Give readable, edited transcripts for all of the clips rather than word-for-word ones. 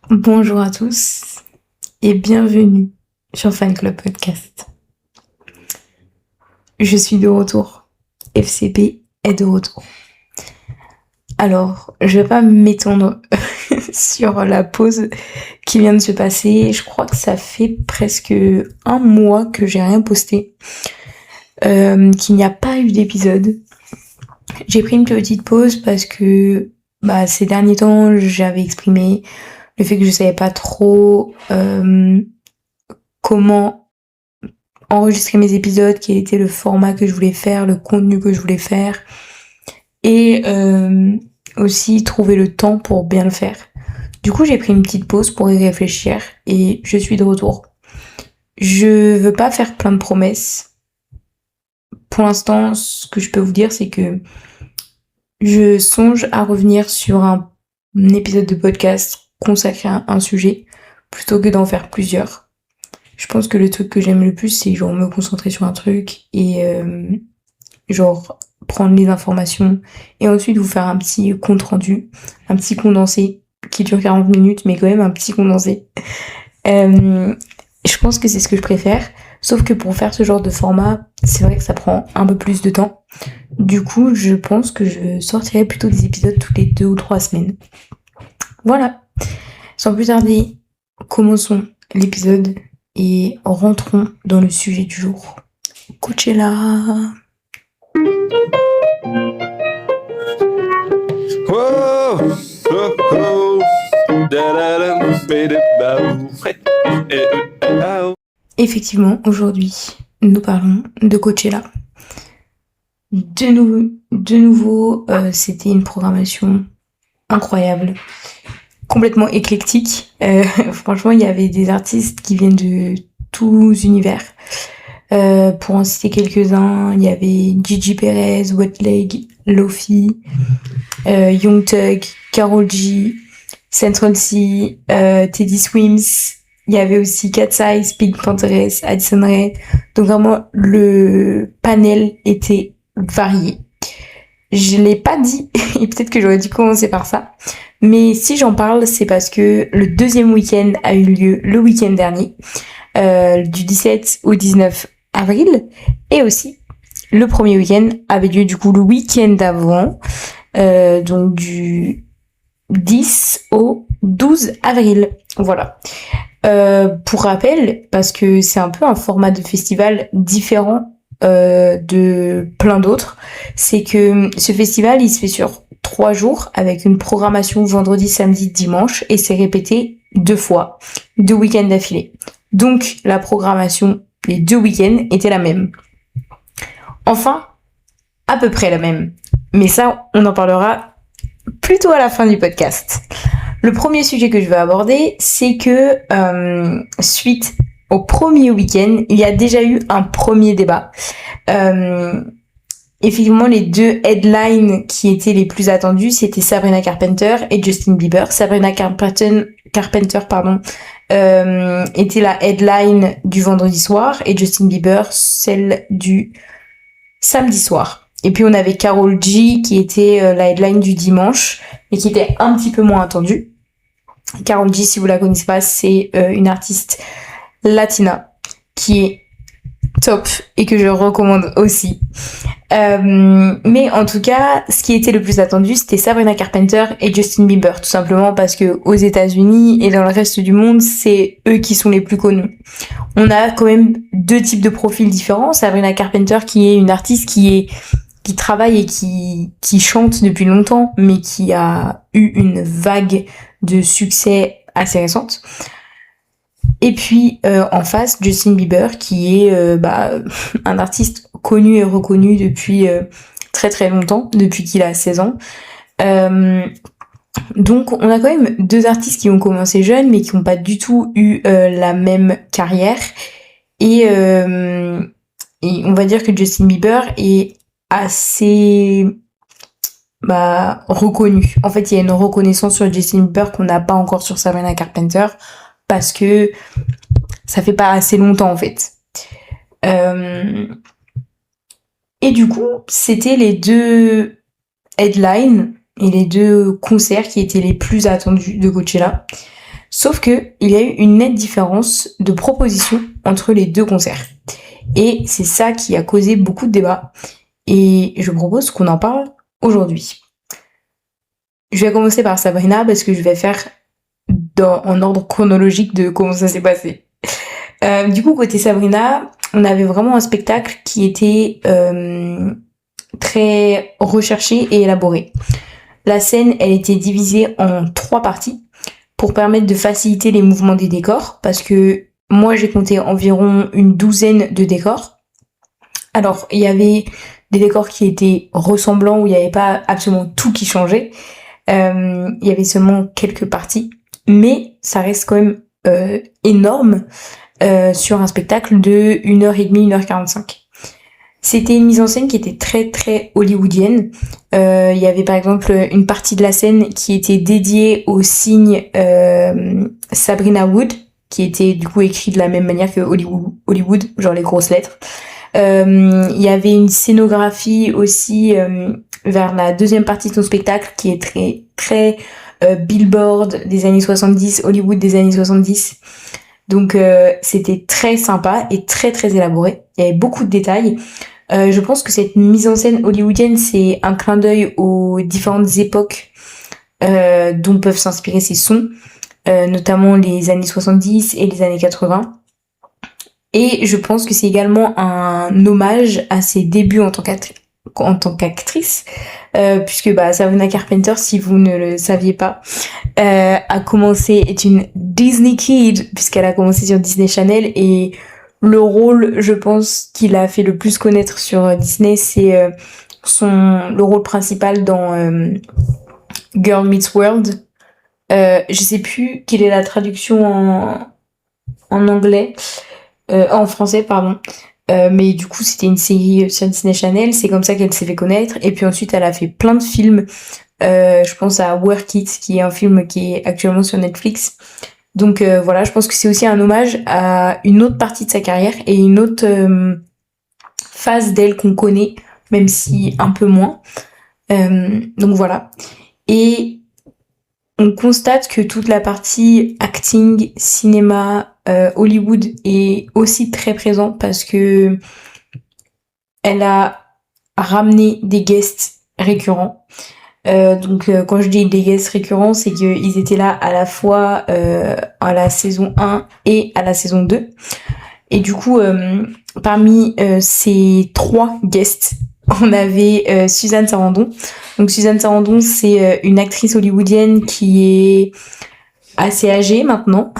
Bonjour à tous et bienvenue sur Fan Club Podcast. Je suis de retour. FCP est de retour. Alors, je vais pas m'étendre sur la pause qui vient de se passer. Je crois que ça fait presque un mois que j'ai rien posté. Qu'il n'y a pas eu d'épisode. J'ai pris une petite pause parce que ces derniers temps, j'avais exprimé le fait que je savais pas trop comment enregistrer mes épisodes, quel était le format que je voulais faire, le contenu que je voulais faire, et aussi trouver le temps pour bien le faire. Du coup, j'ai pris une petite pause pour y réfléchir et je suis de retour. Je veux pas faire plein de promesses. Pour l'instant, ce que je peux vous dire, c'est que je songe à revenir sur un épisode de podcast consacré à un sujet plutôt que d'en faire plusieurs. Je pense que le truc que j'aime le plus, c'est genre me concentrer sur un truc et genre prendre les informations et ensuite vous faire un petit compte rendu, un petit condensé qui dure 40 minutes, mais quand même un petit condensé. Je pense que c'est ce que je préfère, sauf que pour faire ce genre de format, c'est vrai que ça prend un peu plus de temps. Du coup, je pense que je sortirai plutôt des épisodes toutes les 2 ou 3 semaines. Voilà. Sans plus tarder, commençons l'épisode et rentrons dans le sujet du jour. Coachella. Effectivement, aujourd'hui, nous parlons de Coachella. De nouveau, c'était une programmation incroyable, complètement éclectique. Franchement, il y avait des artistes qui viennent de tous univers. Pour en citer quelques-uns, il y avait Gigi Perez, Wet Leg, Lofi, Young Thug, Karol G, Central C, Teddy Swims. Il y avait aussi Cat's Eyes, Pink Panthers, Addison Rae. Donc vraiment, le panel était varié. Je l'ai pas dit, et peut-être que j'aurais dû commencer par ça. Mais si j'en parle, c'est parce que le deuxième week-end a eu lieu le week-end dernier, du 17 au 19 avril. Et aussi, le premier week-end avait lieu du coup le week-end d'avant, donc du 10 au 12 avril. Voilà. Pour rappel, parce que c'est un peu un format de festival différent de plein d'autres, c'est que ce festival il se fait sur 3 jours avec une programmation vendredi, samedi, dimanche et c'est répété 2 fois, 2 week-ends d'affilée. Donc la programmation les 2 week-ends était la même. Enfin, à peu près la même. Mais ça, on en parlera plutôt à la fin du podcast. Le premier sujet que je veux aborder, c'est que suite au premier week-end, il y a déjà eu un premier débat. Effectivement, les deux headlines qui étaient les plus attendus, c'était Sabrina Carpenter et Justin Bieber. Sabrina Carpenter, était la headline du vendredi soir et Justin Bieber celle du samedi soir. Et puis on avait Karol G qui était la headline du dimanche, mais qui était un petit peu moins attendue. Karol G, si vous la connaissez pas, c'est une artiste latina qui est top et que je recommande aussi. Mais en tout cas, ce qui était le plus attendu, c'était Sabrina Carpenter et Justin Bieber, tout simplement parce que aux États-Unis et dans le reste du monde, c'est eux qui sont les plus connus. On a quand même 2 types de profils différents. Sabrina Carpenter, qui est une artiste qui travaille et qui chante depuis longtemps, mais qui a eu une vague de succès assez récente. Et puis en face, Justin Bieber, qui est un artiste connu et reconnu depuis très très longtemps, depuis qu'il a 16 ans. Donc on a quand même 2 artistes qui ont commencé jeunes, mais qui n'ont pas du tout eu la même carrière. Et on va dire que Justin Bieber est assez reconnu. En fait, il y a une reconnaissance sur Justin Bieber qu'on n'a pas encore sur Sabrina Carpenter, parce que ça fait pas assez longtemps en fait. Et du coup, c'était les 2 headlines et les 2 concerts qui étaient les plus attendus de Coachella. Sauf que il y a eu une nette différence de proposition entre les deux concerts. Et c'est ça qui a causé beaucoup de débats. Et je propose qu'on en parle aujourd'hui. Je vais commencer par Sabrina parce que je vais faire en ordre chronologique de comment ça s'est passé. Du coup, côté Sabrina, on avait vraiment un spectacle qui était très recherché et élaboré. La scène, elle était divisée en 3 parties pour permettre de faciliter les mouvements des décors, parce que moi, j'ai compté environ une 12aine de décors. Alors, il y avait des décors qui étaient ressemblants, où il n'y avait pas absolument tout qui changeait. Il y avait seulement quelques parties, mais ça reste quand même énorme sur un spectacle de 1h30, 1h45. C'était une mise en scène qui était très très hollywoodienne. Il y avait par exemple une partie de la scène qui était dédiée au signe Sabrina Wood, qui était du coup écrit de la même manière que Hollywood, genre les grosses lettres. Il y avait une scénographie aussi vers la deuxième partie de son spectacle qui est très très Billboard des années 70, Hollywood des années 70. Donc c'était très sympa et très très élaboré. Il y avait beaucoup de détails. Je pense que cette mise en scène hollywoodienne, c'est un clin d'œil aux différentes époques dont peuvent s'inspirer ces sons, notamment les années 70 et les années 80. Et je pense que c'est également un hommage à ses débuts en tant qu'actrice, puisque Sabrina Carpenter, si vous ne le saviez pas, est une Disney Kid, puisqu'elle a commencé sur Disney Channel, et le rôle, je pense, qu'il a fait le plus connaître sur Disney, c'est le rôle principal dans Girl Meets World. Je sais plus quelle est la traduction en anglais, en français, pardon. Mais du coup, c'était une série sur Disney Channel, c'est comme ça qu'elle s'est fait connaître. Et puis ensuite, elle a fait plein de films. Je pense à Work It, qui est un film qui est actuellement sur Netflix. Donc voilà, je pense que c'est aussi un hommage à une autre partie de sa carrière et une autre phase d'elle qu'on connaît, même si un peu moins. Donc voilà. Et on constate que toute la partie acting, cinéma, Hollywood est aussi très présent parce que elle a ramené des guests récurrents. Donc quand je dis des guests récurrents, c'est qu'ils étaient là à la fois à la saison 1 et à la saison 2. Et du coup, parmi ces 3 guests, on avait Suzanne Sarandon. Donc Suzanne Sarandon, c'est une actrice hollywoodienne qui est assez âgée maintenant.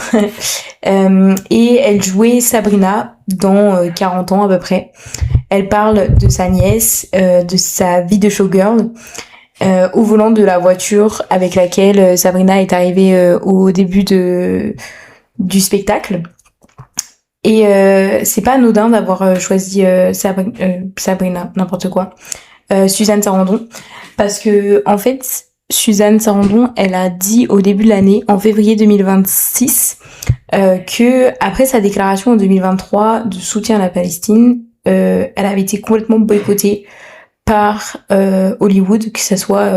Et elle jouait Sabrina dans 40 ans à peu près. Elle parle de sa nièce, de sa vie de showgirl, au volant de la voiture avec laquelle Sabrina est arrivée au début du spectacle. Et c'est pas anodin d'avoir choisi Sabrina, n'importe quoi, Suzanne Sarandon, parce que en fait, Suzanne Sarandon, elle a dit au début de l'année, en février 2026, que après sa déclaration en 2023 de soutien à la Palestine, elle avait été complètement boycottée par Hollywood, que ce soit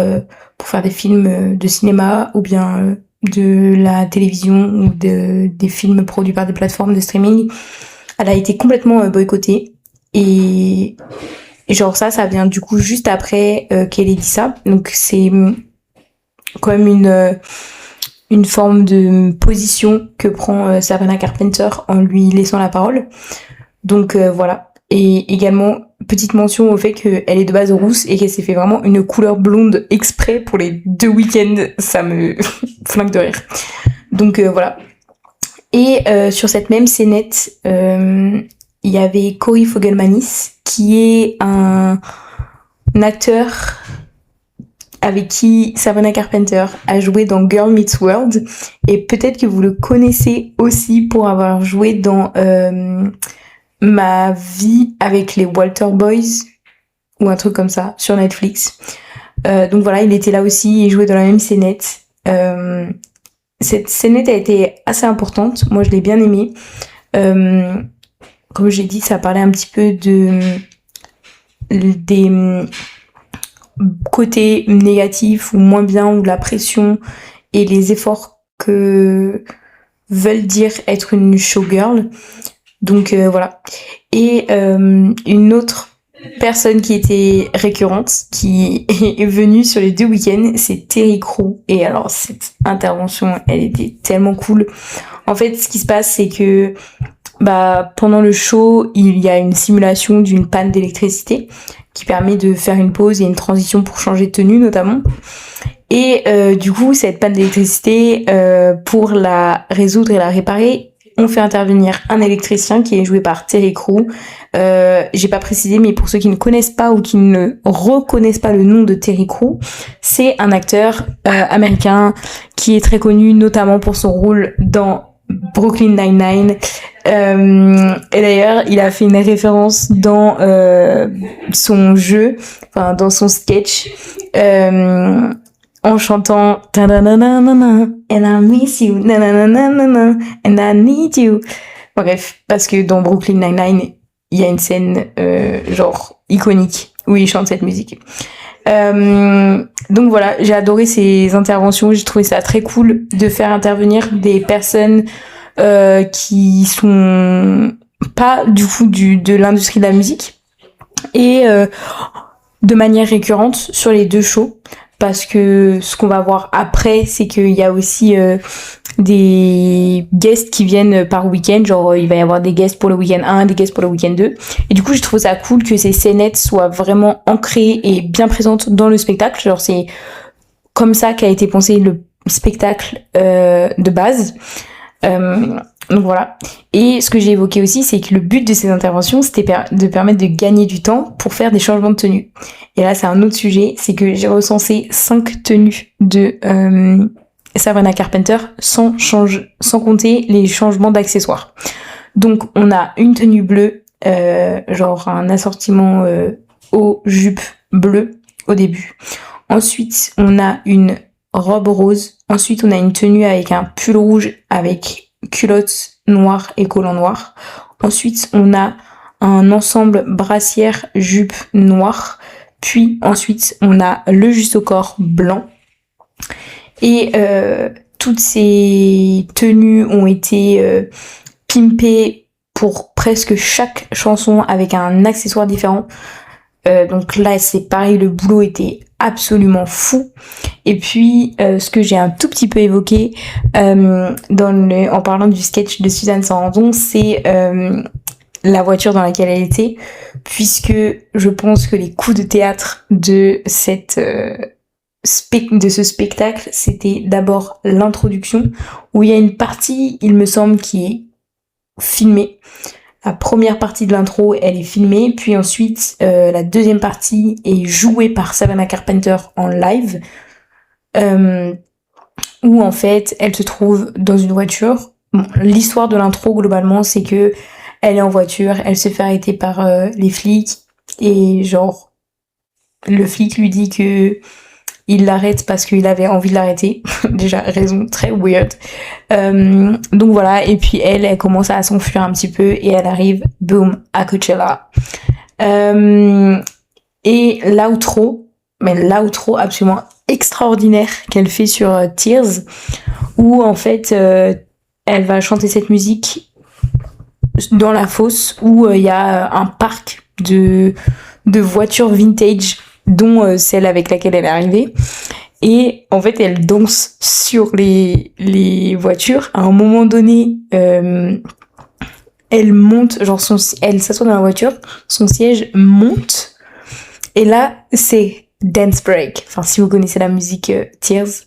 pour faire des films de cinéma ou bien de la télévision ou des films produits par des plateformes de streaming. Elle a été complètement boycottée et genre ça vient du coup juste après qu'elle ait dit ça. Donc c'est quand même une forme de position que prend Sabrina Carpenter en lui laissant la parole. Donc voilà. Et également, petite mention au fait qu'elle est de base rousse et qu'elle s'est fait vraiment une couleur blonde exprès pour les 2 week-ends. Ça me flingue de rire. Donc voilà. Et sur cette même scénette, il y avait Corey Fogelmanis, qui est un acteur avec qui Sabrina Carpenter a joué dans Girl Meets World. Et peut-être que vous le connaissez aussi pour avoir joué dans Ma vie avec les Walter Boys ou un truc comme ça sur Netflix. Donc voilà, il était là aussi, il jouait dans la même scénette. Cette scénette a été assez importante, moi je l'ai bien aimée. Comme j'ai dit, ça parlait un petit peu des côtés négatifs ou moins bien, ou la pression et les efforts que veulent dire être une showgirl. Donc voilà. Et une autre personne qui était récurrente, qui est venue sur les 2 week-ends, c'est Terry Crew. Et alors cette intervention, elle était tellement cool. En fait, ce qui se passe, c'est que pendant le show, il y a une simulation d'une panne d'électricité qui permet de faire une pause et une transition pour changer de tenue notamment. Et du coup, cette panne d'électricité, pour la résoudre et la réparer, on fait intervenir un électricien qui est joué par Terry Crew. J'ai pas précisé, mais pour ceux qui ne connaissent pas ou qui ne reconnaissent pas le nom de Terry Crew, c'est un acteur américain qui est très connu notamment pour son rôle dans Brooklyn Nine-Nine. Et d'ailleurs, il a fait une référence dans son jeu, enfin dans son sketch, en chantant and I miss you, and I need you. Bref, parce que dans Brooklyn Nine-Nine, il y a une scène genre iconique où il chante cette musique. Donc voilà, j'ai adoré ces interventions, j'ai trouvé ça très cool de faire intervenir des personnes qui sont pas du coup de l'industrie de la musique et de manière récurrente sur les 2 shows. Parce que ce qu'on va voir après, c'est qu'il y a aussi des guests qui viennent par week-end. Genre, il va y avoir des guests pour le week-end 1, des guests pour le week-end 2. Et du coup, je trouve ça cool que ces scénettes soient vraiment ancrées et bien présentes dans le spectacle. Genre, c'est comme ça qu'a été pensé le spectacle de base. Donc voilà. Et ce que j'ai évoqué aussi, c'est que le but de ces interventions, c'était de permettre de gagner du temps pour faire des changements de tenue. Et là, c'est un autre sujet, c'est que j'ai recensé 5 tenues de Sabrina Carpenter sans compter les changements d'accessoires. Donc, on a une tenue bleue, genre un assortiment haut jupe bleu au début. Ensuite, on a une robe rose. Ensuite, on a une tenue avec un pull rouge avec culotte noire et collant noir. Ensuite, on a un ensemble brassière jupe noire. Puis ensuite, on a le juste au corps blanc. Et toutes ces tenues ont été pimpées pour presque chaque chanson avec un accessoire différent. Donc là, c'est pareil, le boulot était absolument fou. Et puis, ce que j'ai un tout petit peu évoqué en parlant du sketch de Suzanne Sarandon, c'est la voiture dans laquelle elle était, puisque je pense que les coups de théâtre de ce spectacle, c'était d'abord l'introduction, où il y a une partie, il me semble, qui est filmée. La première partie de l'intro, elle est filmée, puis ensuite, la deuxième partie est jouée par Sabrina Carpenter en live, où en fait, elle se trouve dans une voiture. Bon, l'histoire de l'intro, globalement, c'est que elle est en voiture, elle se fait arrêter par les flics, et genre, le flic lui dit que il l'arrête parce qu'il avait envie de l'arrêter. Déjà, raison très weird. Donc voilà, et puis elle commence à s'enfuir un petit peu, et elle arrive, boom, à Coachella. Et l'outro absolument extraordinaire qu'elle fait sur Tears, où en fait, elle va chanter cette musique dans la fosse où il y a un parc de voitures vintage, dont celle avec laquelle elle est arrivée. Et en fait, elle danse sur les voitures. À un moment donné, elle monte, genre elle s'assoit dans la voiture, son siège monte, et là, c'est dance break. Enfin, si vous connaissez la musique Tears,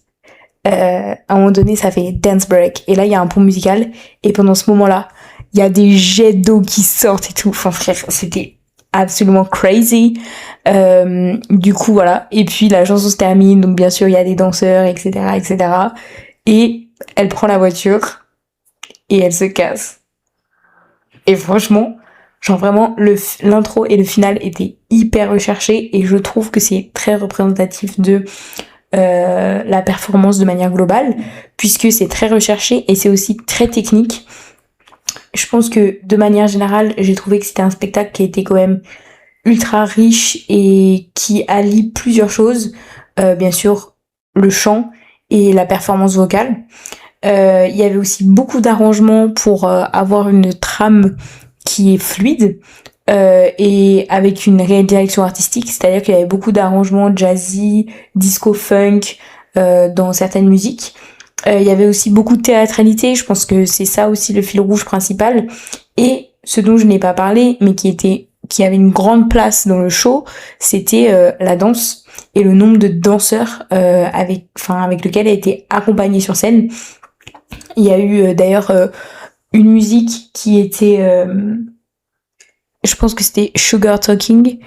à un moment donné, ça fait dance break. Et là, il y a un pont musical, et pendant ce moment-là, il y a des jets d'eau qui sortent et tout. Enfin, frère, c'était absolument crazy. Du coup, voilà. Et puis, la chanson se termine. Donc, bien sûr, il y a des danseurs, etc., etc. Et elle prend la voiture et elle se casse. Et franchement, genre vraiment, l'intro et le final étaient hyper recherchés, et je trouve que c'est très représentatif de la performance de manière globale, puisque c'est très recherché et c'est aussi très technique. Je pense que de manière générale, j'ai trouvé que c'était un spectacle qui était quand même ultra riche et qui allie plusieurs choses. Bien sûr, le chant et la performance vocale. Il y avait aussi beaucoup d'arrangements pour avoir une trame qui est fluide et avec une réelle direction artistique, c'est-à-dire qu'il y avait beaucoup d'arrangements jazzy, disco funk dans certaines musiques. Il y avait aussi beaucoup de théâtralité, je pense que c'est ça aussi le fil rouge principal. Et ce dont je n'ai pas parlé, mais qui avait une grande place dans le show, c'était la danse et le nombre de danseurs avec lequel elle a été accompagnée sur scène. Il y a eu d'ailleurs une musique qui était, je pense que c'était Sugar Talking,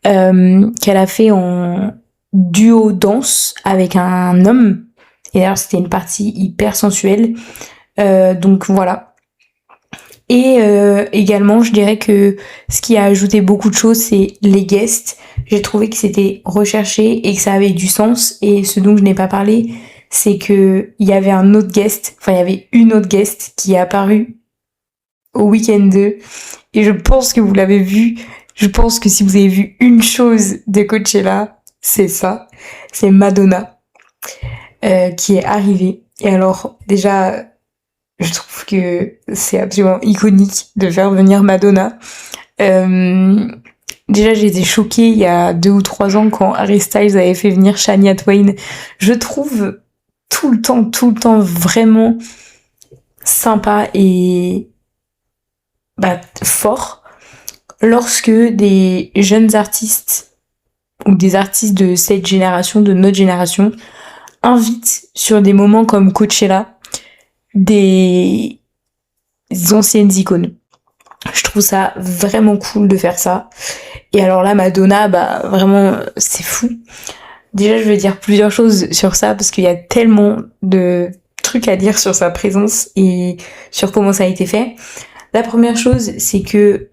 qu'elle a fait en duo danse avec un homme. Et d'ailleurs, c'était une partie hyper sensuelle. Donc voilà. Et également, je dirais que ce qui a ajouté beaucoup de choses, c'est les guests. J'ai trouvé que c'était recherché et que ça avait du sens. Et ce dont je n'ai pas parlé, c'est que il y avait un autre guest, enfin il y avait une autre guest qui est apparue au week-end 2. Et je pense que vous l'avez vu. Je pense que si vous avez vu une chose de Coachella, c'est ça. C'est Madonna qui est arrivée. Et alors, déjà, je trouve que c'est absolument iconique de faire venir Madonna. Déjà, j'ai été choquée il y a 2 ou 3 ans quand Harry Styles avait fait venir Shania Twain. Je trouve tout le temps vraiment sympa et fort lorsque des jeunes artistes ou des artistes de cette génération, de notre génération, invitent sur des moments comme Coachella des anciennes icônes. Je trouve ça vraiment cool de faire ça. Et alors là, Madonna, vraiment, c'est fou. Déjà, je veux dire plusieurs choses sur ça parce qu'il y a tellement de trucs à dire sur sa présence et sur comment ça a été fait. La première chose, c'est que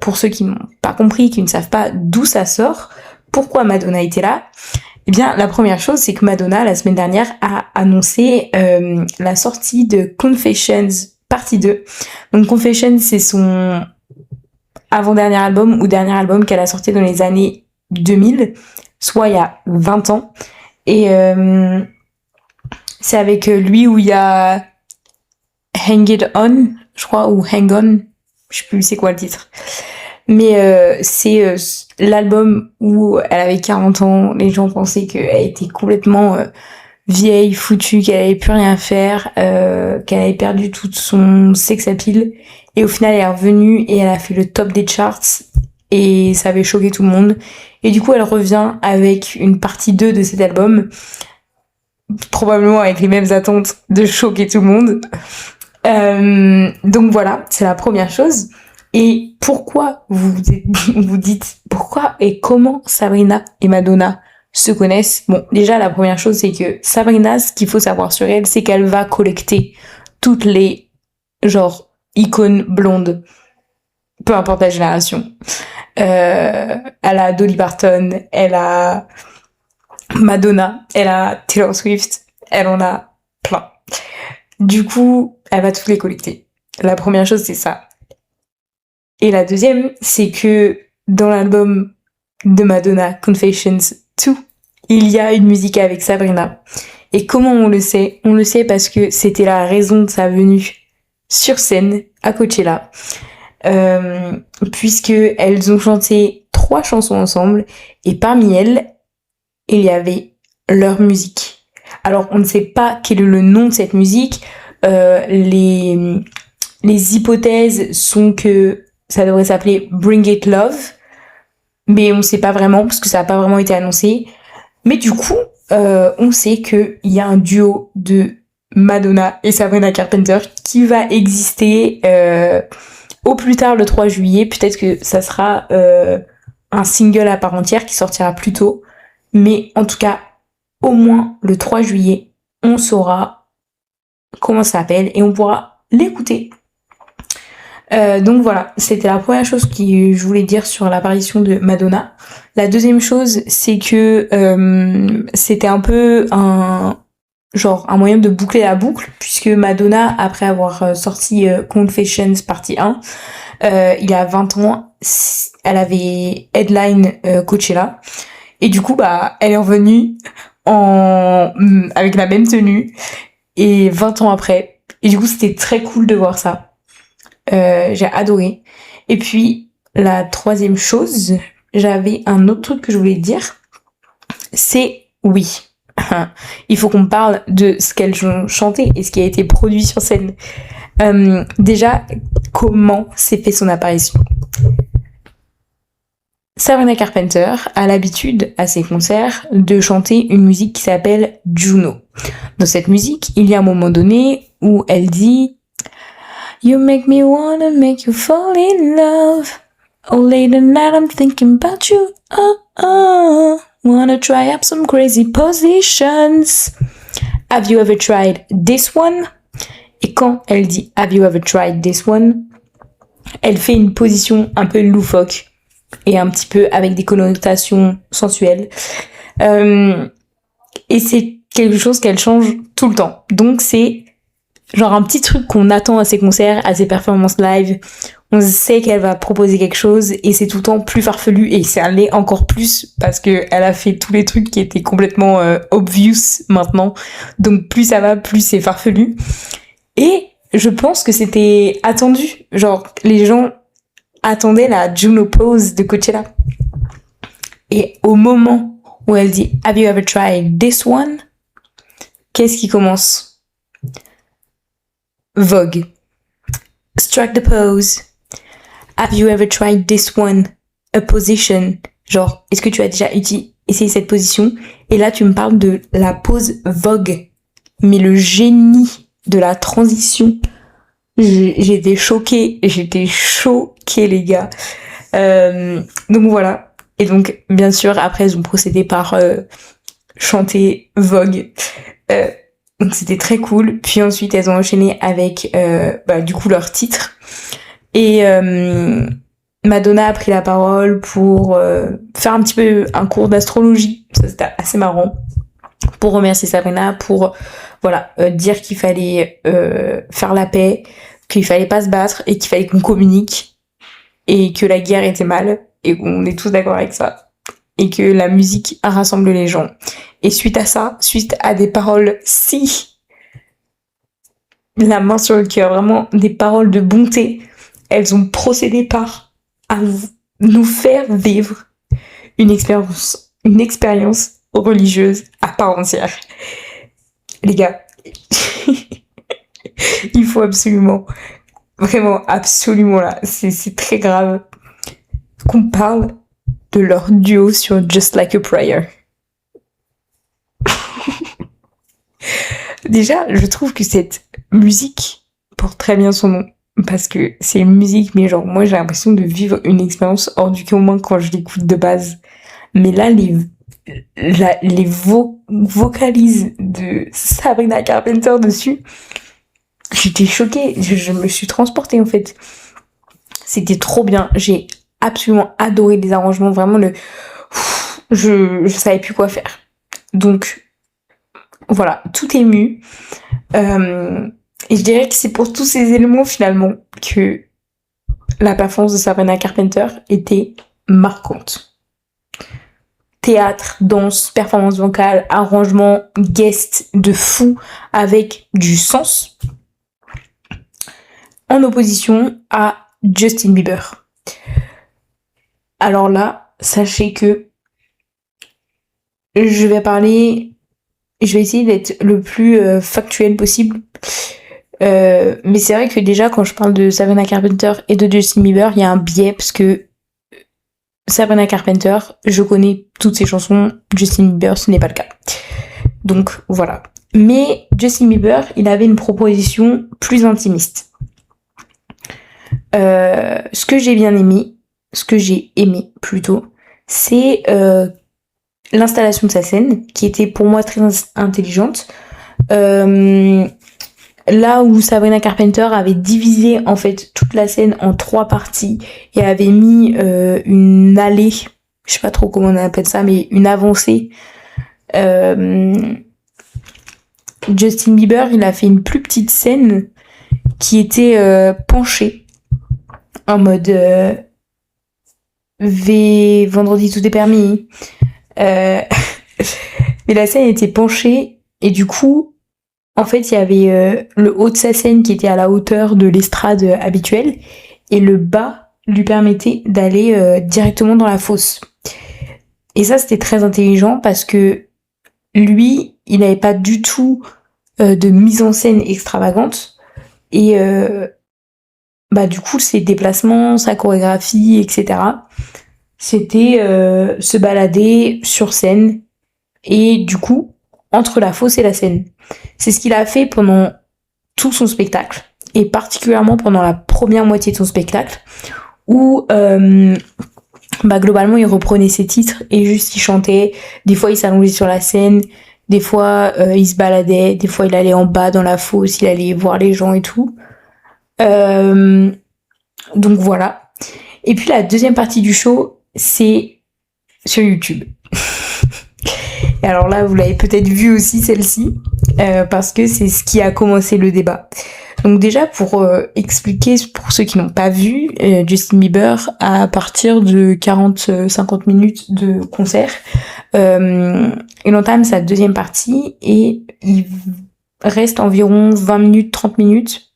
pour ceux qui n'ont pas compris, qui ne savent pas d'où ça sort, pourquoi Madonna était là, eh bien, la première chose, c'est que Madonna, la semaine dernière, a annoncé la sortie de Confessions partie 2. Donc Confessions, c'est son avant-dernier album ou dernier album qu'elle a sorti dans les années 2000, soit il y a 20 ans. Et c'est avec lui où il y a Hang It On, je crois, ou Hang On, je sais plus c'est quoi le titre. Mais c'est l'album où elle avait 40 ans, les gens pensaient qu'elle était complètement vieille, foutue, qu'elle avait plus rien à faire, qu'elle avait perdu tout son sex appeal. Et au final, elle est revenue et elle a fait le top des charts et ça avait choqué tout le monde. Et du coup, elle revient avec une partie 2 de cet album, probablement avec les mêmes attentes de choquer tout le monde. Donc voilà, c'est la première chose. Et pourquoi vous dites pourquoi et comment Sabrina et Madonna se connaissent? Bon, déjà la première chose c'est que Sabrina, ce qu'il faut savoir sur elle, c'est qu'elle va collecter toutes les icônes blondes, peu importe la génération. Elle a Dolly Parton, elle a Madonna, elle a Taylor Swift, elle en a plein. Du coup, elle va toutes les collecter. La première chose, c'est ça. Et la deuxième, c'est que dans l'album de Madonna, Confessions 2, il y a une musique avec Sabrina. Et comment on le sait? On le sait parce que c'était la raison de sa venue sur scène à Coachella. Puisque elles ont chanté 3 chansons ensemble et parmi elles, il y avait leur musique. Alors, on ne sait pas quel est le nom de cette musique. Les hypothèses sont que ça devrait s'appeler Bring It Love, mais on ne sait pas vraiment parce que ça n'a pas vraiment été annoncé. Mais du coup, on sait qu'il y a un duo de Madonna et Sabrina Carpenter qui va exister au plus tard le 3 juillet. Peut-être que ça sera un single à part entière qui sortira plus tôt. Mais en tout cas, au moins le 3 juillet, on saura comment ça s'appelle et on pourra l'écouter. Donc voilà, c'était la première chose que je voulais dire sur l'apparition de Madonna. La deuxième chose, c'est que c'était un peu un moyen de boucler la boucle, puisque Madonna, après avoir sorti Confessions partie 1, il y a 20 ans, elle avait headline Coachella. Et du coup, elle est revenue avec la même tenue. et 20 ans après. Et du coup, c'était très cool de voir ça. J'ai adoré. Et puis, la troisième chose, j'avais un autre truc que je voulais dire, c'est oui. Il faut qu'on parle de ce qu'elles ont chanté et ce qui a été produit sur scène. Déjà, comment s'est fait son apparition? Sabrina Carpenter a l'habitude, à ses concerts, de chanter une musique qui s'appelle Juno. Dans cette musique, il y a un moment donné où elle dit You make me wanna make you fall in love. Oh, late at night I'm thinking about you. Wanna try up some crazy positions. Have you ever tried this one? Et quand elle dit Have you ever tried this one? Elle fait une position un peu loufoque et un petit peu avec des connotations sensuelles. Et c'est quelque chose qu'elle change tout le temps. Donc c'est genre un petit truc qu'on attend à ses concerts, à ses performances live. On sait qu'elle va proposer quelque chose et c'est tout le temps plus farfelu et ça l'est encore plus parce que elle a fait tous les trucs qui étaient complètement obvious maintenant. Donc plus ça va, plus c'est farfelu. Et je pense que c'était attendu. Genre les gens attendaient la Juno pose de Coachella. Et au moment où elle dit Have you ever tried this one? Qu'est-ce qui commence? Vogue. Strike the pose. Have you ever tried this one? A position. Genre, est-ce que tu as déjà essayé cette position? Et là, tu me parles de la pose Vogue. Mais le génie de la transition. J'étais choquée, les gars. Donc voilà. Et donc, bien sûr, après, ils ont procédé par chanter Vogue. Donc c'était très cool. Puis ensuite, elles ont enchaîné avec, du coup, leur titre. Et Madonna a pris la parole pour faire un petit peu un cours d'astrologie. Ça, c'était assez marrant. Pour remercier Sabrina, pour dire qu'il fallait faire la paix, qu'il fallait pas se battre et qu'il fallait qu'on communique et que la guerre était mal et qu'on est tous d'accord avec ça et que la musique rassemble les gens. Et suite à ça, suite à des paroles la main sur le cœur, vraiment des paroles de bonté, elles ont procédé par à nous faire vivre une expérience religieuse à part entière. Les gars, il faut absolument, vraiment absolument là, c'est très grave qu'on parle de leur duo sur Just Like a Prayer. Déjà, je trouve que cette musique porte très bien son nom. Parce que c'est une musique, mais genre, moi, j'ai l'impression de vivre une expérience hors du commun quand je l'écoute de base. Mais là, les vocalises de Sabrina Carpenter dessus, j'étais choquée. Je me suis transportée, en fait. C'était trop bien. J'ai absolument adoré les arrangements. Vraiment, je savais plus quoi faire. Donc, voilà, tout ému. Et je dirais que c'est pour tous ces éléments, finalement, que la performance de Sabrina Carpenter était marquante. Théâtre, danse, performance vocale, arrangement, guest de fou avec du sens. En opposition à Justin Bieber. Alors là, sachez que je vais essayer d'être le plus factuel possible. Mais c'est vrai que déjà, quand je parle de Sabrina Carpenter et de Justin Bieber, il y a un biais parce que Sabrina Carpenter, je connais toutes ses chansons. Justin Bieber, ce n'est pas le cas. Donc, voilà. Mais Justin Bieber, il avait une proposition plus intimiste. Ce que j'ai aimé plutôt, c'est l'installation de sa scène, qui était pour moi très intelligente. Là où Sabrina Carpenter avait divisé en fait toute la scène en 3 parties et avait mis une allée, je sais pas trop comment on appelle ça, mais une avancée. Justin Bieber, il a fait une plus petite scène qui était penchée en mode vendredi tout est permis. Mais la scène était penchée et du coup en fait, il y avait le haut de sa scène qui était à la hauteur de l'estrade habituelle, et le bas lui permettait d'aller directement dans la fosse. Et ça, c'était très intelligent parce que lui, il n'avait pas du tout de mise en scène extravagante. Et du coup, ses déplacements, sa chorégraphie, etc., c'était se balader sur scène et du coup, entre la fosse et la scène. C'est ce qu'il a fait pendant tout son spectacle, et particulièrement pendant la première moitié de son spectacle, où globalement il reprenait ses titres et juste il chantait. Des fois il s'allongeait sur la scène, des fois il se baladait, des fois il allait en bas dans la fosse, il allait voir les gens et tout. Donc voilà. Et puis la deuxième partie du show, c'est sur YouTube. Et alors là, vous l'avez peut-être vu aussi, celle-ci, parce que c'est ce qui a commencé le débat. Donc déjà, pour expliquer, pour ceux qui n'ont pas vu, Justin Bieber, à partir de 40-50 minutes de concert, il entame sa deuxième partie et il reste environ 20 minutes, 30 minutes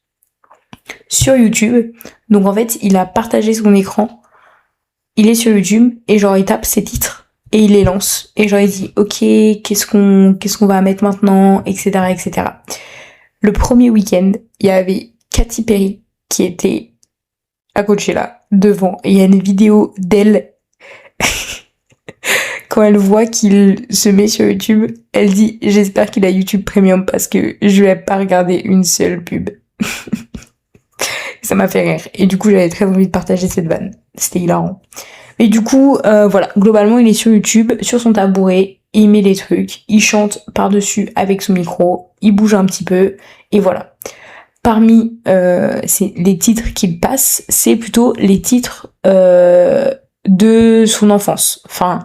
sur YouTube. Donc en fait, il a partagé son écran, il est sur YouTube et genre il tape ses titres et il les lance. Et genre il dit ok, qu'est-ce qu'on va mettre maintenant, etc., etc. Le premier week-end, il y avait Katy Perry qui était à Coachella devant, et il y a une vidéo d'elle quand elle voit qu'il se met sur YouTube, elle dit j'espère qu'il a YouTube Premium parce que je vais pas regarder une seule pub. Ça m'a fait rire et du coup j'avais très envie de partager cette vanne, c'était hilarant. Et du coup voilà, globalement il est sur YouTube, sur son tabouret, il met des trucs, il chante par-dessus avec son micro, il bouge un petit peu et voilà. Parmi les titres qu'il passe, c'est plutôt les titres de son enfance, enfin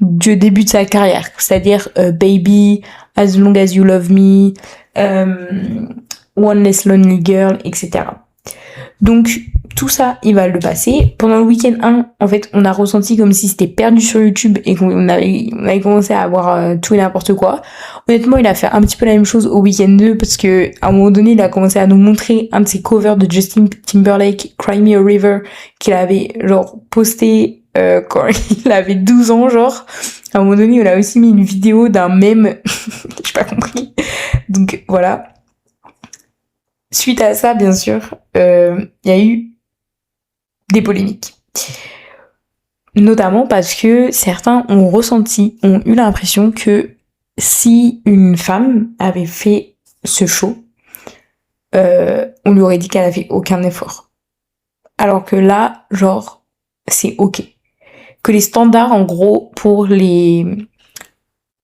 du début de sa carrière, c'est-à-dire Baby, As Long As You Love Me, One Less Lonely Girl, etc. Donc tout ça, il va le passer. Pendant le week-end 1, en fait, on a ressenti comme si c'était perdu sur YouTube et qu'on avait commencé à avoir tout et n'importe quoi. Honnêtement, il a fait un petit peu la même chose au week-end 2 parce que à un moment donné, il a commencé à nous montrer un de ses covers de Justin Timberlake, Cry Me a River, qu'il avait genre posté quand il avait 12 ans, genre. À un moment donné, on a aussi mis une vidéo d'un mème. J'ai pas compris. Donc voilà. Suite à ça, bien sûr, il y a eu des polémiques. Notamment parce que certains ont eu l'impression que si une femme avait fait ce show, on lui aurait dit qu'elle a fait aucun effort. Alors que là, genre, c'est ok. Que les standards, en gros, pour les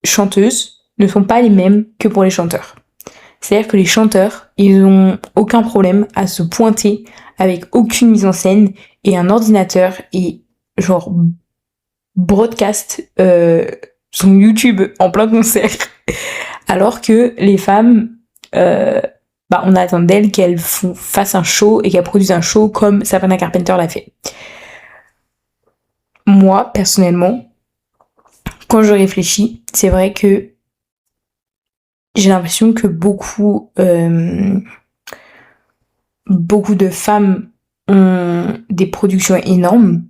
chanteuses ne sont pas les mêmes que pour les chanteurs. C'est-à-dire que les chanteurs, ils ont aucun problème à se pointer avec aucune mise en scène et un ordinateur et genre broadcast son YouTube en plein concert. Alors que les femmes, on attend d'elles qu'elles fassent un show et qu'elles produisent un show comme Sabrina Carpenter l'a fait. Moi, personnellement, quand je réfléchis, c'est vrai que j'ai l'impression que beaucoup de femmes ont des productions énormes.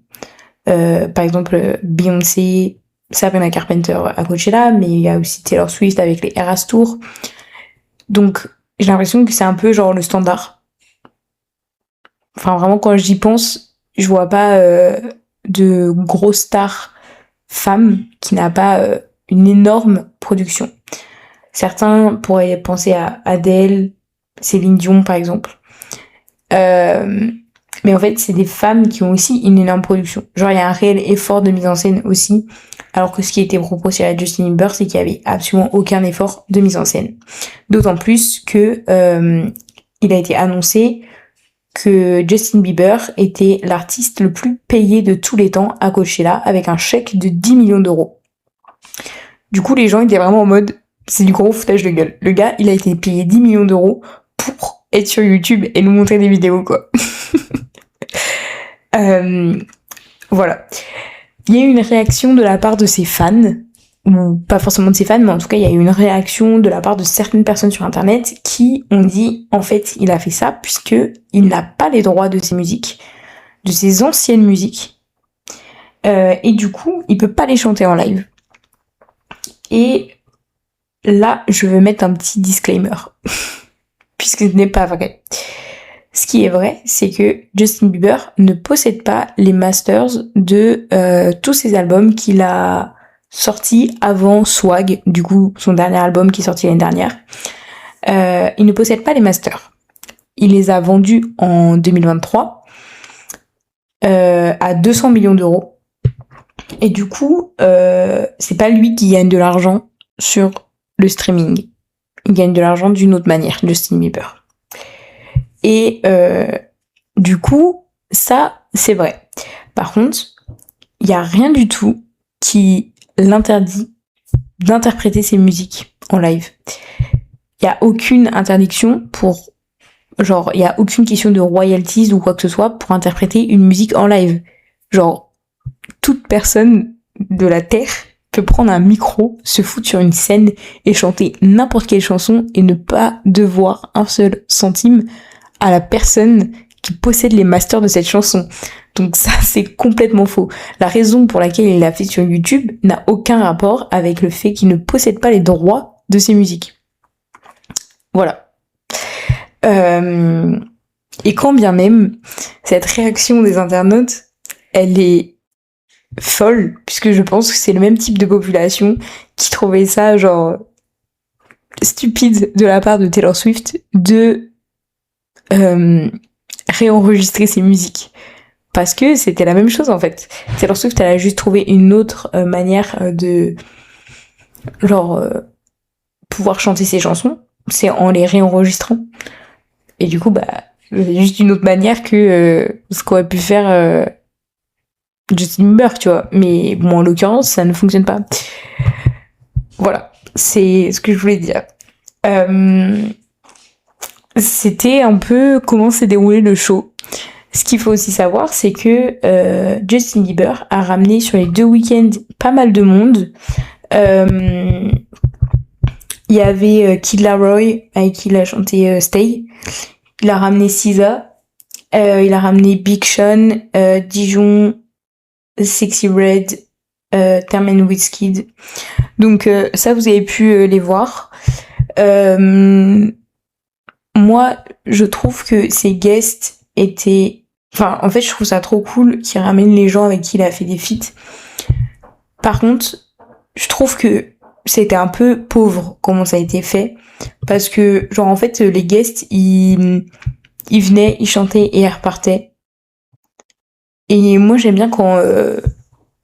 Par exemple, Beyoncé, Sabrina Carpenter à Coachella, mais il y a aussi Taylor Swift avec les Eras Tour. Donc, j'ai l'impression que c'est un peu genre le standard. Enfin, vraiment, quand j'y pense, je vois pas de grosses stars femmes qui n'a pas une énorme production. Certains pourraient penser à Adele, Céline Dion par exemple. Mais en fait, c'est des femmes qui ont aussi une énorme production. Genre, il y a un réel effort de mise en scène aussi. Alors que ce qui était proposé à Justin Bieber, c'est qu'il y avait absolument aucun effort de mise en scène. D'autant plus que il a été annoncé que Justin Bieber était l'artiste le plus payé de tous les temps à Coachella avec un chèque de 10 millions d'euros. Du coup, les gens étaient vraiment en mode, c'est du gros foutage de gueule. Le gars, il a été payé 10 millions d'euros pour être sur YouTube et nous montrer des vidéos, quoi. Voilà. Il y a eu une réaction de la part de ses fans ou pas forcément de ses fans, mais en tout cas il y a eu une réaction de la part de certaines personnes sur internet qui ont dit en fait il a fait ça puisque il n'a pas les droits de ses musiques, de ses anciennes musiques, et du coup il peut pas les chanter en live. Et là je veux mettre un petit disclaimer puisque ce n'est pas vrai. Ce qui est vrai, c'est que Justin Bieber ne possède pas les masters de tous ses albums qu'il a sortis avant Swag, du coup son dernier album qui est sorti l'année dernière. Il ne possède pas les masters. Il les a vendus en 2023 à 200 millions d'euros. Et du coup, c'est pas lui qui gagne de l'argent sur le streaming. Il gagne de l'argent d'une autre manière, Justin Bieber. Et du coup, ça, c'est vrai. Par contre, il n'y a rien du tout qui l'interdit d'interpréter ses musiques en live. Il n'y a aucune interdiction pour... Genre, il n'y a aucune question de royalties ou quoi que ce soit pour interpréter une musique en live. Genre, toute personne de la Terre peut prendre un micro, se foutre sur une scène et chanter n'importe quelle chanson et ne pas devoir un seul centime à la personne qui possède les masters de cette chanson. Donc ça, c'est complètement faux. La raison pour laquelle il l'a fait sur YouTube n'a aucun rapport avec le fait qu'il ne possède pas les droits de ses musiques. Voilà. Et quand bien même, cette réaction des internautes, elle est folle, puisque je pense que c'est le même type de population qui trouvait ça, genre, stupide de la part de Taylor Swift de réenregistrer ses musiques. Parce que c'était la même chose, en fait. Taylor Swift, elle a juste trouvé une autre manière de, genre, pouvoir chanter ses chansons. C'est en les réenregistrant. Et du coup, bah, c'est juste une autre manière que ce qu'aurait pu faire Justin Bieber, tu vois. Mais bon, en l'occurrence, ça ne fonctionne pas. Voilà, c'est ce que je voulais dire. C'était un peu comment s'est déroulé le show. Ce qu'il faut aussi savoir, c'est que Justin Bieber a ramené sur les 2 week-ends pas mal de monde. Il y avait Kid Laroi avec qui il a chanté Stay. Il a ramené SZA. Il a ramené Big Sean, Dijon, Sexy Red, Termen Wizkid. Donc ça, vous avez pu les voir. Moi, je trouve que ces guests étaient... Enfin, en fait, je trouve ça trop cool qu'il ramène les gens avec qui il a fait des feats. Par contre, je trouve que c'était un peu pauvre comment ça a été fait. Parce que, genre, en fait, les guests, ils venaient, ils chantaient et ils repartaient. Et moi, j'aime bien quand...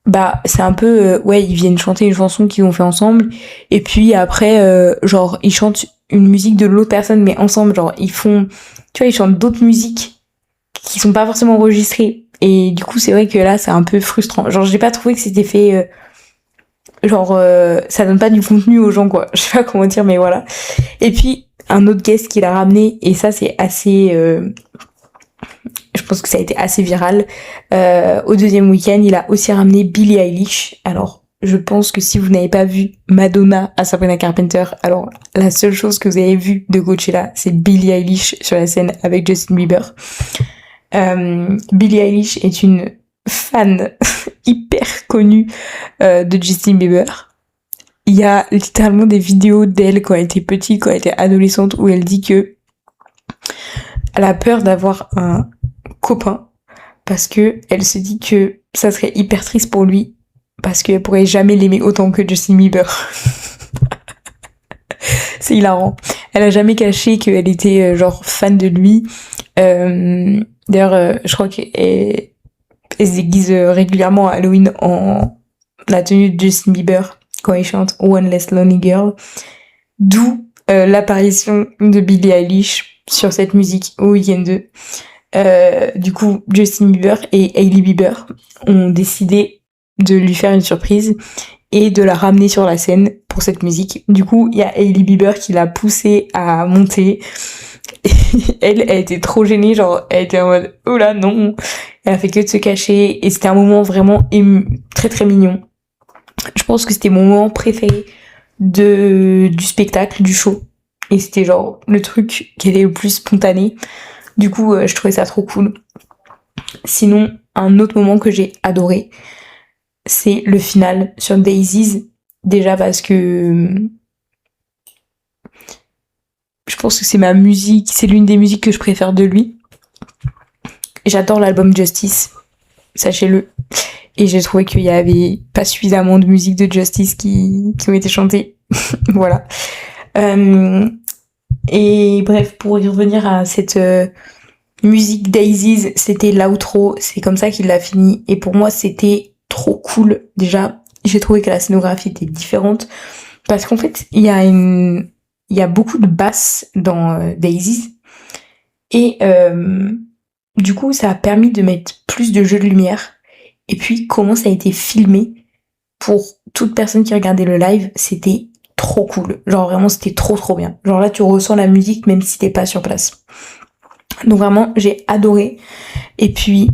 bah, c'est un peu... ouais, ils viennent chanter une chanson qu'ils ont fait ensemble. Et puis après, genre, ils chantent une musique de l'autre personne, mais ensemble. Genre, ils font... Tu vois, ils chantent d'autres musiques qui sont pas forcément enregistrées. Et du coup, c'est vrai que là, c'est un peu frustrant. Genre, j'ai pas trouvé que c'était fait... genre, ça donne pas du contenu aux gens, quoi. Je sais pas comment dire, mais voilà. Et puis, un autre guest qu'il a ramené, et ça, c'est assez... je pense que ça a été assez viral. Au deuxième week-end, il a aussi ramené Billie Eilish. Alors, je pense que si vous n'avez pas vu Madonna à Sabrina Carpenter, alors la seule chose que vous avez vue de Coachella, c'est Billie Eilish sur la scène avec Justin Bieber. Billie Eilish est une fan hyper connue de Justin Bieber. Il y a littéralement des vidéos d'elle quand elle était petite, quand elle était adolescente, où elle dit que elle a peur d'avoir un copain parce que elle se dit que ça serait hyper triste pour lui parce qu'elle pourrait jamais l'aimer autant que Justin Bieber. C'est hilarant. Elle a jamais caché qu'elle était genre fan de lui. D'ailleurs, je crois qu'elle se déguise régulièrement à Halloween en la tenue de Justin Bieber quand il chante One Less Lonely Girl. D'où l'apparition de Billie Eilish sur cette musique au Weekend 2. Du coup, Justin Bieber et Hailey Bieber ont décidé de lui faire une surprise et de la ramener sur la scène pour cette musique. Du coup, il y a Hailey Bieber qui l'a poussée à monter. Elle était trop gênée, genre, elle était en mode, oh là, non. Elle a fait que de se cacher et c'était un moment vraiment très très mignon. Je pense que c'était mon moment préféré du spectacle, du show. Et c'était genre le truc qui était le plus spontané. Du coup, je trouvais ça trop cool. Sinon, un autre moment que j'ai adoré, c'est le final sur Daisies. Déjà parce que je pense que c'est l'une des musiques que je préfère de lui. J'adore l'album Justice, sachez-le. Et j'ai trouvé qu'il y avait pas suffisamment de musique de Justice qui ont été chantées. Voilà. Et bref, pour y revenir à cette musique Daisies, c'était l'outro, c'est comme ça qu'il l'a fini. Et pour moi, c'était trop cool. Déjà, j'ai trouvé que la scénographie était différente. Parce qu'en fait, il y a beaucoup de basses dans Daisies. Et du coup, ça a permis de mettre plus de jeux de lumière. Et puis, comment ça a été filmé pour toute personne qui regardait le live, c'était trop cool. Genre vraiment, c'était trop bien. Genre là, tu ressens la musique même si t'es pas sur place. Donc vraiment, j'ai adoré. Et puis,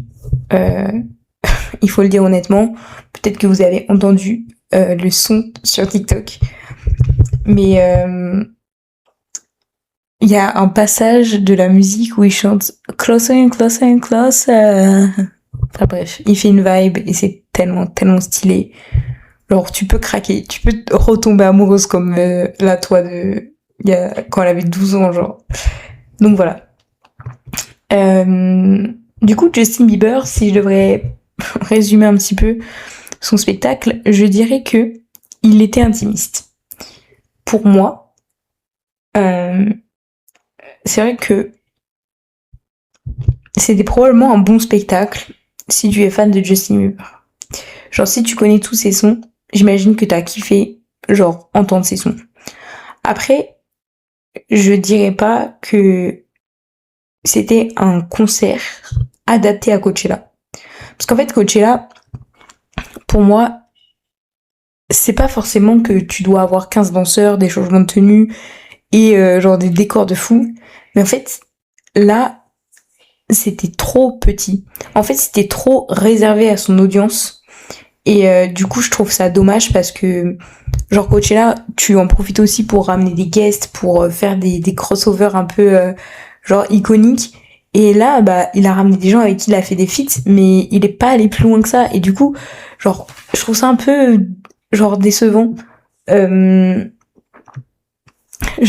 il faut le dire honnêtement, peut-être que vous avez entendu le son sur TikTok. Mais il y a un passage de la musique où il chante Closer and Closer and Closer. Enfin bref, il fait une vibe et c'est tellement stylé. Genre tu peux craquer, tu peux retomber amoureuse comme la toi quand elle avait 12 ans genre. Donc voilà. Du coup, Justin Bieber, si je devrais résumer un petit peu son spectacle, je dirais que il était intimiste. Pour moi, c'est vrai que c'était probablement un bon spectacle si tu es fan de Justin Bieber. Genre, si tu connais tous ses sons, j'imagine que t'as kiffé, genre, entendre ses sons. Après, je dirais pas que c'était un concert adapté à Coachella. Parce qu'en fait, Coachella, pour moi, c'est pas forcément que tu dois avoir 15 danseurs, des changements de tenue et genre des décors de fou. Mais en fait, là, c'était trop petit. En fait, c'était trop réservé à son audience. Et du coup, je trouve ça dommage parce que, genre, Coachella, tu en profites aussi pour ramener des guests, pour faire des crossovers un peu, genre, iconiques. Et là, bah, il a ramené des gens avec qui il a fait des feats, mais il est pas allé plus loin que ça. Et du coup, genre, je trouve ça un peu, genre, décevant. Je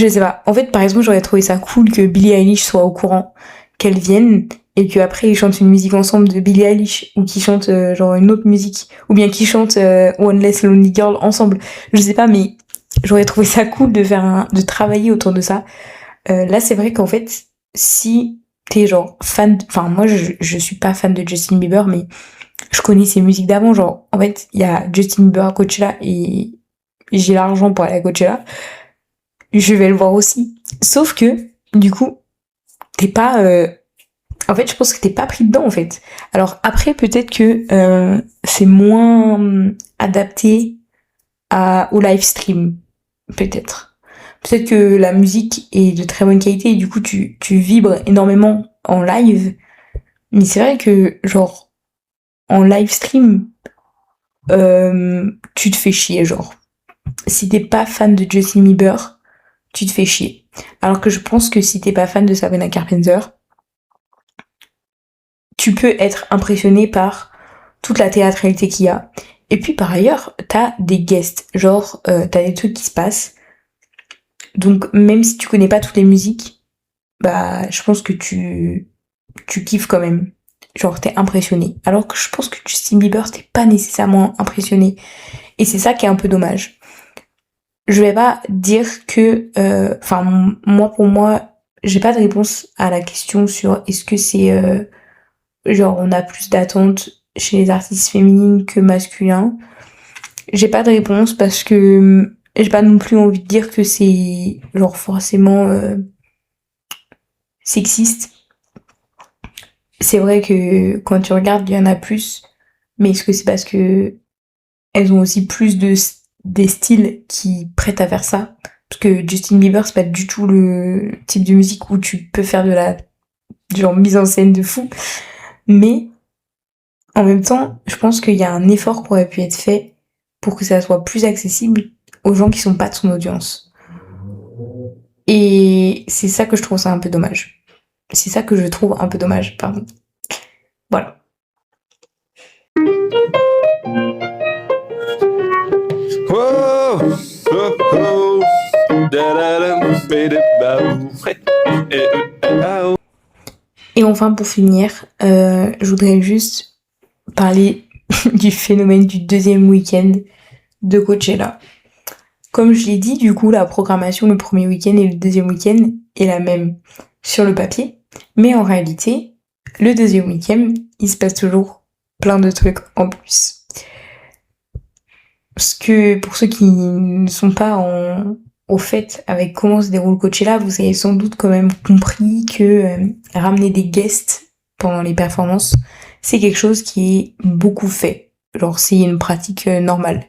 sais pas. En fait, par exemple, j'aurais trouvé ça cool que Billie Eilish soit au courant qu'elle vienne et qu'après ils chantent une musique ensemble de Billie Eilish ou qu'ils chantent genre une autre musique ou bien qu'ils chantent One Less Lonely Girl ensemble. Je sais pas, mais j'aurais trouvé ça cool de travailler autour de ça. Là, c'est vrai qu'en fait, si t'es genre enfin moi je suis pas fan de Justin Bieber, mais je connais ses musiques d'avant. Genre en fait, il y a Justin Bieber à Coachella et j'ai l'argent pour aller à Coachella. Je vais le voir aussi. Sauf que, du coup, t'es pas... En fait, je pense que t'es pas pris dedans, en fait. Alors après, peut-être que c'est moins adapté au live stream. Peut-être. Peut-être que la musique est de très bonne qualité et du coup, tu vibres énormément en live. Mais c'est vrai que, genre, en live stream, tu te fais chier, genre. Si t'es pas fan de Justin Bieber, tu te fais chier. Alors que je pense que si t'es pas fan de Sabrina Carpenter, tu peux être impressionné par toute la théâtralité qu'il y a. Et puis par ailleurs, t'as des guests, genre t'as des trucs qui se passent. Donc même si tu connais pas toutes les musiques, bah je pense que tu kiffes quand même. Genre t'es impressionné. Alors que je pense que Justin Bieber t'es pas nécessairement impressionné. Et c'est ça qui est un peu dommage. Je vais pas dire que, enfin moi pour moi, j'ai pas de réponse à la question sur est-ce que c'est genre on a plus d'attentes chez les artistes féminines que masculins. J'ai pas de réponse parce que j'ai pas non plus envie de dire que c'est genre forcément sexiste. C'est vrai que quand tu regardes, il y en a plus, mais est-ce que c'est parce que elles ont aussi plus des styles qui prêtent à faire ça? Parce que Justin Bieber, c'est pas du tout le type de musique où tu peux faire de la genre mise en scène de fou. Mais en même temps, je pense qu'il y a un effort qui aurait pu être fait pour que ça soit plus accessible aux gens qui sont pas de son audience. Et c'est ça que je trouve un peu dommage. Pardon. Voilà. Whoa, oh, oh, Et enfin, pour finir, je voudrais juste parler du phénomène du deuxième week-end de Coachella. Comme je l'ai dit, du coup, la programmation le premier week-end et le deuxième week-end est la même sur le papier. Mais en réalité, le deuxième week-end, il se passe toujours plein de trucs en plus. Parce que pour ceux qui ne sont pas au fait avec comment se déroule Coachella, vous avez sans doute quand même compris que ramener des guests pendant les performances, c'est quelque chose qui est beaucoup fait. Genre, c'est une pratique normale.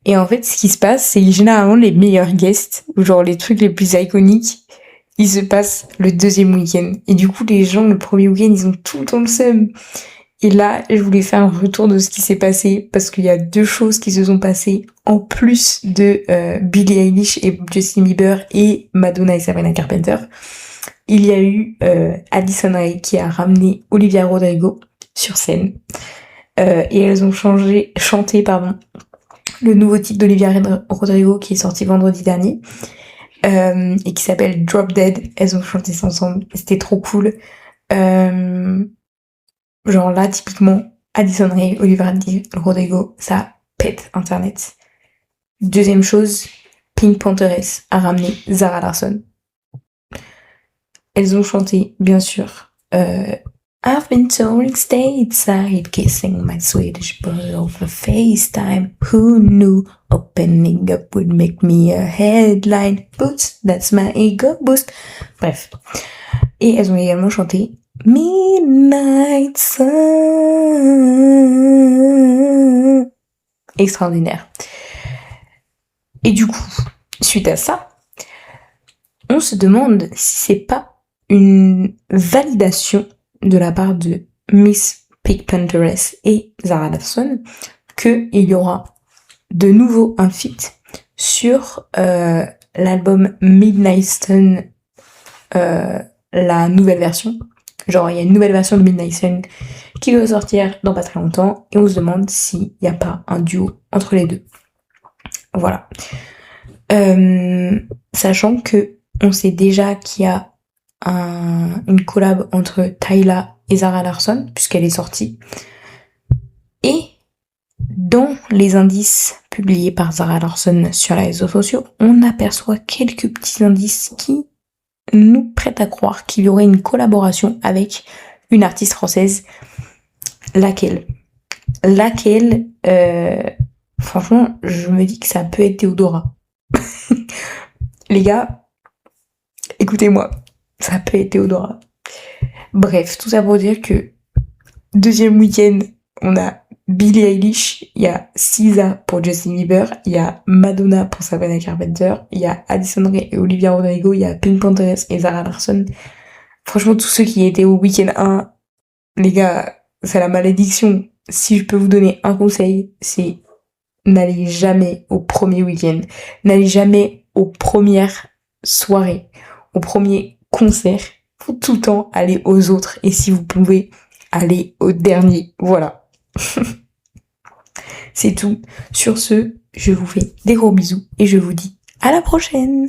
Et en fait, ce qui se passe, c'est que généralement les meilleurs guests, ou genre les trucs les plus iconiques, ils se passent le deuxième week-end. Et du coup, les gens, le premier week-end, ils ont tout le temps le seum. Et là, je voulais faire un retour de ce qui s'est passé, parce qu'il y a 2 choses qui se sont passées, en plus de Billie Eilish et Justin Bieber et Madonna et Sabrina Carpenter. Il y a eu Addison Rae qui a ramené Olivia Rodrigo sur scène. Et elles ont chanté, le nouveau titre d'Olivia Rodrigo qui est sorti vendredi dernier et qui s'appelle Drop Dead. Elles ont chanté ça ensemble, c'était trop cool. Genre là, typiquement, Addison Rae, Olivia Rodrigo, ça pète internet. Deuxième chose, Pink Pantheress a ramené Zara Larsson. Elles ont chanté, bien sûr, I've been touring stateside, kissing my Swedish boy over FaceTime. Who knew opening up would make me a headline? Boots, that's my ego boost. Bref. Et elles ont également chanté Midnight Sun. Extraordinaire. Et du coup, suite à ça, on se demande si c'est pas une validation de la part de Miss Pink Pantheress et Zara Larsson qu'il y aura de nouveau un feat sur l'album Midnight Sun, la nouvelle version. Genre, il y a une nouvelle version de Midnight Sun qui doit sortir dans pas très longtemps et on se demande s'il n'y a pas un duo entre les deux. Voilà. Sachant que on sait déjà qu'il y a une collab entre Tyla et Zara Larsson, puisqu'elle est sortie. Et dans les indices publiés par Zara Larsson sur les réseaux sociaux, on aperçoit quelques petits indices qui nous prêtent à croire qu'il y aurait une collaboration avec une artiste française. Laquelle, franchement, je me dis que ça peut être Théodora. Les gars, écoutez-moi, ça peut être Théodora. Bref, tout ça pour dire que deuxième week-end, on a Billie Eilish, il y a SZA pour Justin Bieber, il y a Madonna pour Sabrina Carpenter, il y a Addison Rae et Olivia Rodrigo, il y a Pink Pantheress et Zara Larsson. Franchement, tous ceux qui étaient au week-end 1, les gars, c'est la malédiction. Si je peux vous donner un conseil, c'est n'allez jamais au premier week-end. N'allez jamais aux premières soirées, aux premiers concerts. Faut tout le temps aller aux autres. Et si vous pouvez, aller au dernier. Voilà. C'est tout. Sur ce, je vous fais des gros bisous et je vous dis à la prochaine.